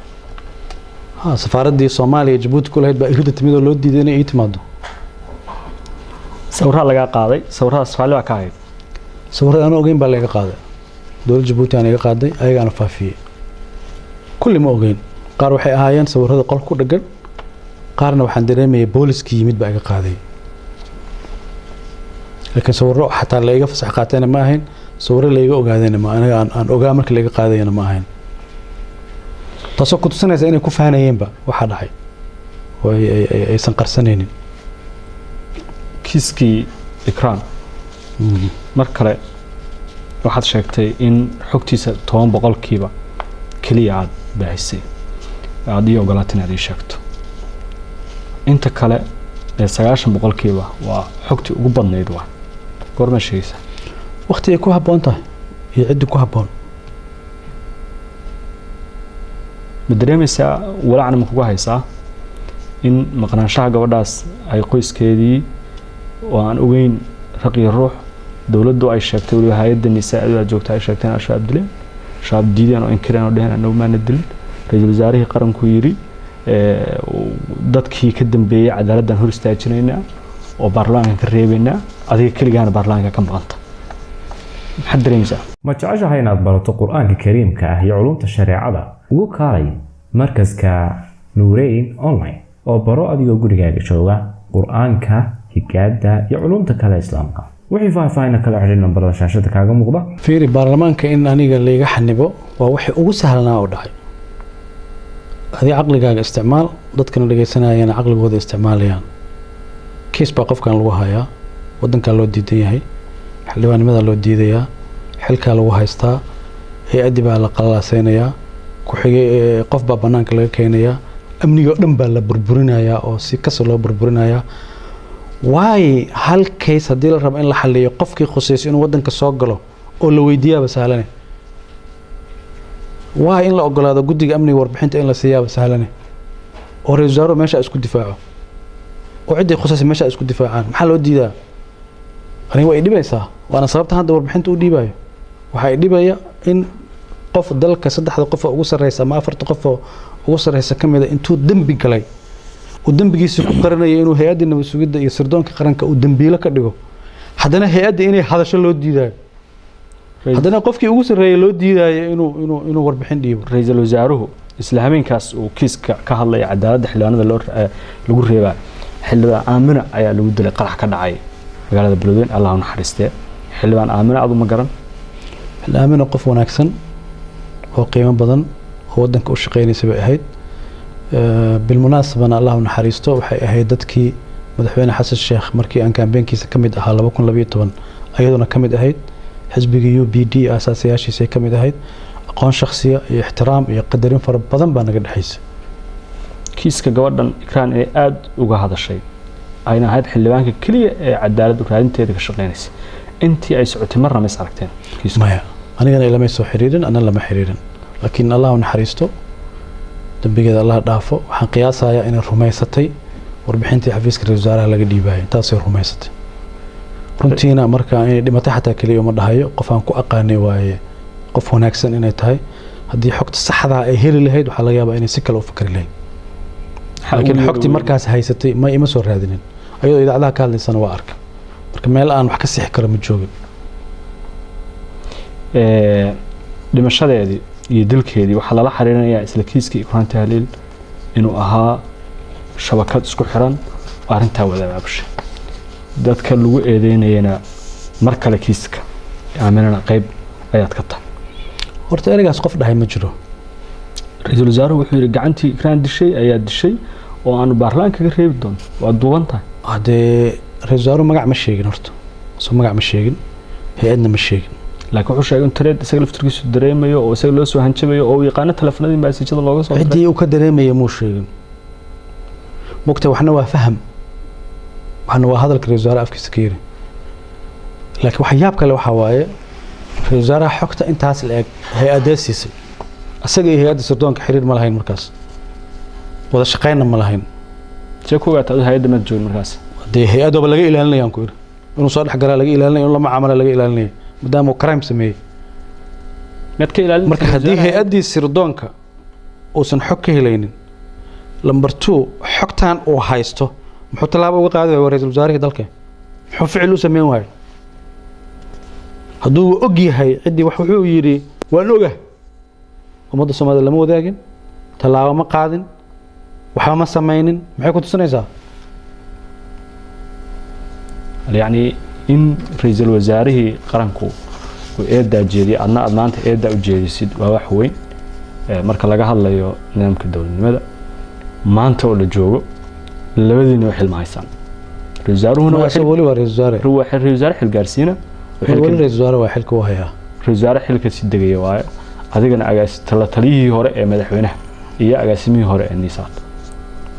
S2: safaaradii Soomaaliya Djibouti ku lahayd baa irida timid oo loo diiday inay ii timaado
S1: sawirada laga qaaday sawirada Soomaaliya ka ahayd
S2: sawirada aan ogeyn baa laga qaaday dawladda Djibouti aan iga qaaday ayagana faafiyay kulli ma ogeyn qaar waxay ahaayeen sawirada qol ku dhagan qaarna waxaan dareemayay booliskii yimid baa iga qaaday laakiin sawirro xataa la iga fasax qaatayna ma ahayn sawirro la iga ogaadayna ma aniga aan ogaa markii la iga qaadayna ma ahayn taasoo ku tusinaysa inay ku faanayeenba waxa dhacay oo aysan qarsanaynin
S1: kiiskii Ikram mar kale waxaad sheegtay in xogtiisa 10% kaliya aad baahisay aad iyo ogolaatay inaad sheegto inta kale 90% waa xogti ugu badnayd waa goorma sheegaysa
S2: waqti ay ku haboon tahay iyo cid ku haboon
S1: madareemaysa walacna ma kugu haysaa in maqnaanshaha gabadhaas ay qoyskeedii oo aan ogeyn raqiyo ruux dawladdu ay sheegtay waliba hay'adda nisaa'ada joogta ay sheegtay in shaab dileen shaab diideen oo inkireen oo dheheen annagu ma dilin ra'iisul wasaarihii qaranku yiri dadkii ka dambeeyay cadaaladdan hor istaajinayna oo baarlamaanka ka reebayna adiga kaligaana baarlamaanka ka maqanta maxaad dareemaysaa
S4: ma jeceshahay inaad barato qur-aanka kariimka ah iyo culumta shareecada ugu kaalay markaska Nuurayn online oo baro adigoo gurigaaga jooga qur-aanka higaada iyo culumta kale islaamka wixii faahfaahin kala xiriir nambarada shaashada kaaga muuqda
S2: fiiri baarlamaanka in aniga la iga xanibo waa wixii ugu sahlanaa oo dhacay adii aqligaaga isticmaal dadkana dhageysanayaan aqligooda isticmaalayaan kiis baa qofkan lagu hayaa wadankaa loo diidan yahay xildhibaannimada loo diidayaa xilkaa lagu haystaa hay-addi baa la qalalaaseynayaa ku-xigay qof baa bannaanka laga keenayaa amniga o dhan baa la burburinayaa oo si kasta loo burburinayaa waayo hal case haddii la rabo in la xaliyo qofkii khusayso inuu wadanka soo galo oo la weydiiyaaba sahlane waayo in la ogolaado guddiga amniga warbixinta in la siiyaaba sahlane oo ra-iisul wasaaruhu meesha isku difaaco oo ciddii khusaysa meesha isku difaacaan maxaa loo diidaa aniga way dhibaysaa waana sababta hadda warbixinta u dhiibayo waxaa dhibaya in qof dalka 3 qof oo ugu sareysa ama 4 qof oo ugu sareysa kamida intuu dambi galay oo dambigiisa ku qaranaya inuu hay'adda nabad sugidda iyo sirdoonka qaranka uu dambiilo ka dhigo haddana hay'adda inay hadasho loo diidayo haddana qofkii ugu sareeyay loo diidayo inuu warbixin dhiibo
S1: ra'iisul wasaaruhu isla habeenkaas uu kiiska ka hadlay cadaaladda xildhibaanada lagu reebay xildhibaan Aamina ayaa lagu dilay qarax ka dhacay magaalada Beledweyne Allah u naxariistay xildhibaan Aamina adu ma garan
S2: Aamina qof wanaagsan oo qiimo badan oo wadanka u shaqeynaysa bay ahayd bilmunaasabana Allah u naxariisto waxay ahayd dadkii madaxweyne Xasan Sheekh markii aan kaambeenkiisa kamid ahaa 2012 ayaduna kamid ahayd xisbiga UPD asaasiyaashiisa kamid ahayd aqoon shakhsiya iyo ixtiraam iyo qadarin fara badan baa naga dhaxaysa
S1: kiiska gabadhan ikraan ee aad uga hadashay ayna ahayd xildhibaanka kaliya ee cadaalad u raadinteeda ka shaqeynaysa intii ay socotay marna ma is aragteen
S2: kiiska maya anigana ilama soo xiriirin ana lama xiriirin laakiin Allah u naxariisto dambigeeda Allah dhaafo waxaan qiyaasayaa inay rumaysatay warbixintii xafiiska ra'iisul wasaaraha laga dhiibay taasoo rumaysatay runtiina marka ay dhimatay xataa kaliya uma dhahayo qof aan ku aqaanay waaye qof wanaagsan inay tahay haddii xogta saxda ah ay heli lahayd waxa laga yaabaa inay si kale u fikri lahayd laakiin xogtii markaas haysatay ma ima soo raadinin ayadoo idaacadaha ka hadlaysana waa arka marka meel aan wax ka sixi karo ma joogin
S1: dhimashadeedii iyo dilkeedii waxaa lala xiriirinayaa isla kiiskii Ikraan Tahliil inuu ahaa shabakad isku xiran oo arrintaa wada abaabushay dadka lagu eedeynayna mar kale kiiska Aaminana qayb ayaad ka tahay
S2: horta ereygaas qof dhahay ma jiro
S1: ra'iisul wasaaruhu wuxuu yiri gacantii Ikraan dishay ayaa dishay oo aan baarlamaanka ka reebi doono waa duuban tahay
S2: hadee ra'iisul wasaaruhu magac ma sheegin horta soo magac ma sheegin hay'adna ma sheegin
S1: laakiin wuxuu sheegay in tareed isaga laftirkiisu dareemayo oo isaga loo soo hanjabayo oo yaqaan telefoonadii message-da looga soo diray
S2: cidii uu ka dareemayo muu sheegin mugta waxna waa faham waxna waa hadalka ra'iisul wasaaraha afkiisa ka yiri laakiin waxa yaab kale waxa waaye ra'iisul wasaaraha xogta intaas la eg hay'adda siisay asaga iyo hay'adda sirdoonka xiriir ma lahayn markaas wada shaqeynna ma lahayn
S1: see ku gaata hay'adda ma joogin markaas
S2: hadee hay'adda laga ilaalinayaan ku yiri inuu soo dhex galaa laga ilaalinayo lama macaamalo laga ilaalinayo maadaama uu crime sameeyay
S1: mid ka ilaalin
S2: marka hadii hay'addii sirdoonka uusan xog ka helaynin number 2 xogtan uu haysto muxuu talaabo uga qaaday ra'iisul wasaaraha dalka muxuu ficil u sameeyay waay hadduu og yahay cidii wax wuxuu yiri waan ogahay ummadda Soomaaliyeed lama wadaagin talaabo ma qaadin waxa ma sameeynin maxay ku tusinaysaa
S1: yani in ra'iisul wasaarihii qaranku uu eedaa jeediyay adna maanta eedaa u jeedisid waa wax weyn marka laga hadlayo nidaamka dawladnimada maanta oo la joogo labadiina wax xilma haysan ra'iisul wasaaruhuna waa
S2: wali waa ra'iisul
S1: wasaare xil gaarsiina
S2: wali ra'iisul wasaare waa xilka u hayaa
S1: ra'iisul wasaare xilka si degaya waaye adigana taliyihii hore ee madaxweynaha iyo agaasimihii hore ee niisaad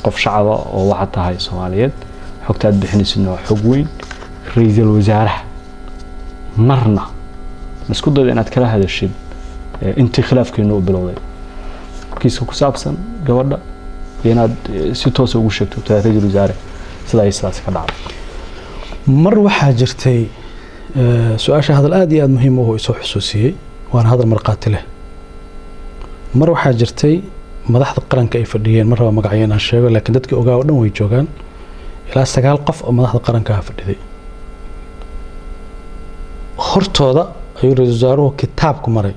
S1: qof shacab oo waxa tahay Soomaaliyeed xogta aad bixinaysid waa xog weyn ra'iisul wasaaraha marna isku day inaad kala hadashid intii khilaafkeenu u bilowday kiiska ku saabsan gabadha inaad si toos ugu sheegto ra'iisul wasaare sidaas ka dhacay
S2: mar waxaa jirtay su'aasha hadal aad iyo aad muhiim u soo xusuusiyay waan hadal marqaati leh mar waxaa jirtay madaxda qaranka ay fadhiyeen mar raba magacyada aan sheego laakiin dadkii ogaa oo dhan way joogaan ilaa 9 qof oo madaxda qaranka ah fadhiday hortooda ayuu ra'iisul wasaaruhu kitaab ku maray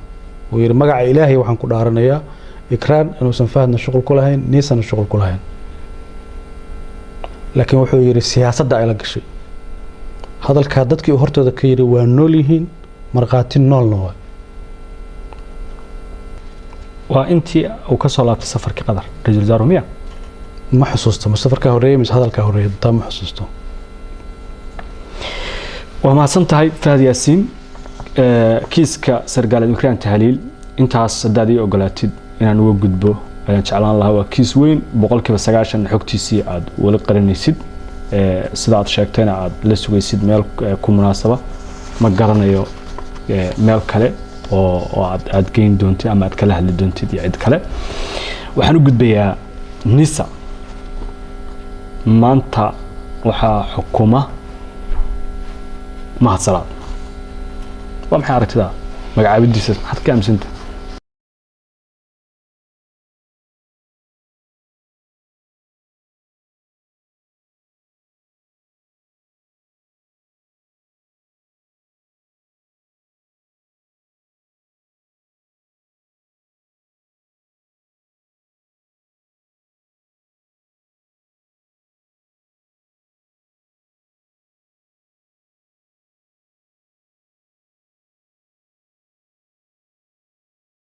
S2: oo yiri magaca Ilaahay waxaan ku dhaaranayaa Ikraan inuusan fahadna shuqul ku lahayn niisana shuqul ku lahayn laakiin wuxuu yiri siyaasadda ay la gashay hadalka dadkii hortooda ka yiri waa nool yihiin marqaati noolna
S1: waa intii uu ka soo laabtay safarkii qadar ra'iisul wasaaruhu miya
S2: ma xusuusto safarka horeeyay mis hadalka horeeyay taa ma xusuusto
S1: وما سنتهاي فهد ياسين كيسكا سرقال إكرام تهليل intaas hadaad ii ogolaatid inaan uga gudbo ayaan jeclaan lahaa waa kiis weyn 90% xogtiisii aad wali qarinaysid sida aad sheegtayna aad la sugaysid meel ku munaasaba ma garanayo meel kale oo aad geyn doontid ama aad kala hadli doontid cid kale waxaan u gudbayaa nisa maanta waxaa xukuma Mahad Salaad waa maxay aragtida magacaabidiisa maxaad ka aaminsantahay